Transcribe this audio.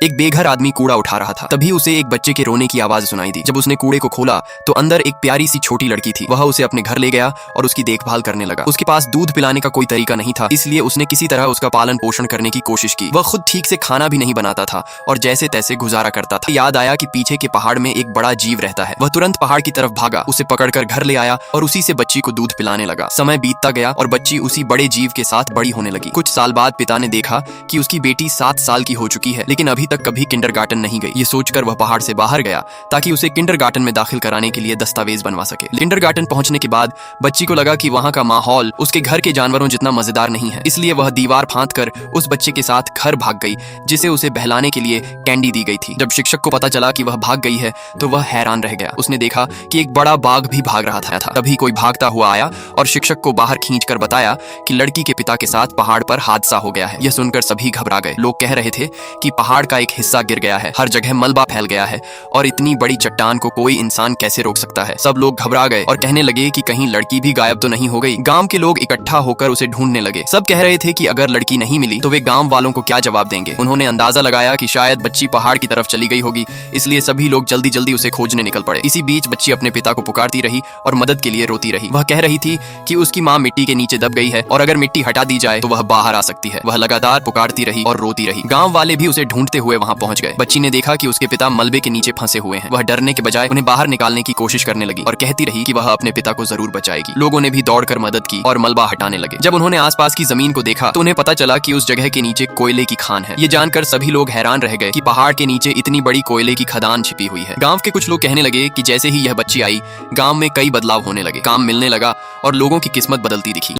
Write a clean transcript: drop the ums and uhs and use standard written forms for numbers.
एक बेघर आदमी कूड़ा उठा रहा था। तभी उसे एक बच्चे के रोने की आवाज सुनाई दी। जब उसने कूड़े को खोला तो अंदर एक प्यारी सी छोटी लड़की थी। वह उसे अपने घर ले गया और उसकी देखभाल करने लगा। उसके पास दूध पिलाने का कोई तरीका नहीं था, इसलिए उसने किसी तरह उसका पालन पोषण करने की कोशिश की। वह खुद ठीक से खाना भी नहीं बनाता था और जैसे तैसे गुजारा करता था। याद आया कि पीछे के पहाड़ में एक बड़ा जीव रहता है। वह तुरंत पहाड़ की तरफ भागा, उसे पकड़कर घर ले आया और उसी से बच्ची को दूध पिलाने लगा। समय बीतता गया और बच्ची उसी बड़े जीव के साथ बड़ी होने लगी। कुछ साल बाद पिता ने देखा कि उसकी बेटी 7 साल की हो चुकी है, लेकिन अभी तक कभी किंडरगार्टन नहीं गई। ये सोचकर वह पहाड़ से बाहर गया ताकि उसे किंडरगार्टन में दाखिल कराने के लिए दस्तावेज बनवा सके। किंडरगार्टन पहुंचने के बाद बच्ची को लगा कि वहां का माहौल उसके घर के जानवरों जितना मजेदार नहीं है, इसलिए वह दीवार फांदकर उस बच्चे के साथ घर भाग गई, जिसे उसे बहलाने के लिए कैंडी दी गई थी। जब शिक्षक को पता चला कि वह भाग गई है तो वह हैरान रह गया। उसने देखा कि एक बड़ा बाघ भी भाग रहा था। तभी कोई भागता हुआ आया और शिक्षक को बाहर खींचकर बताया कि लड़की के पिता के साथ पहाड़ पर हादसा हो गया है। यह सुनकर सभी घबरा गए। लोग कह रहे थे कि पहाड़ का एक हिस्सा गिर गया है, हर जगह मलबा फैल गया है और इतनी बड़ी चट्टान को कोई इंसान कैसे रोक सकता है। सब लोग घबरा गए और कहने लगे कि कहीं लड़की भी गायब तो नहीं हो गई। गांव के लोग इकट्ठा होकर उसे ढूंढने लगे। सब कह रहे थे कि अगर लड़की नहीं मिली तो वे गांव वालों को क्या जवाब देंगे। उन्होंने अंदाजा लगाया कि शायद बच्ची पहाड़ की तरफ चली गई होगी, इसलिए सभी लोग जल्दी जल्दी उसे खोजने निकल पड़े। इसी बीच बच्ची अपने पिता को पुकारती रही और मदद के लिए रोती रही। वह कह रही थी कि उसकी माँ मिट्टी के नीचे दब गई है और अगर मिट्टी हटा दी जाए तो वह बाहर आ सकती है। वह लगातार पुकारती रही और रोती रही। गांव वाले भी उसे ढूंढते हुए वहां पहुंच गए। बच्ची ने देखा कि उसके पिता मलबे के नीचे फंसे हुए हैं। वह डरने के बजाय उन्हें बाहर निकालने की कोशिश करने लगी और कहती रही कि वह अपने पिता को जरूर बचाएगी। लोगों ने भी दौड़कर मदद की और मलबा हटाने लगे। जब उन्होंने आसपास की जमीन को देखा तो उन्हें पता चला कि उस जगह के नीचे कोयले की खान है। ये जानकर सभी लोग हैरान रह गए कि पहाड़ के नीचे इतनी बड़ी कोयले की खदान छिपी हुई है। गांव के कुछ लोग कहने लगे कि जैसे ही यह बच्ची आई, गांव में कई बदलाव होने लगे। काम मिलने लगा और लोगों की किस्मत बदलती दिखी।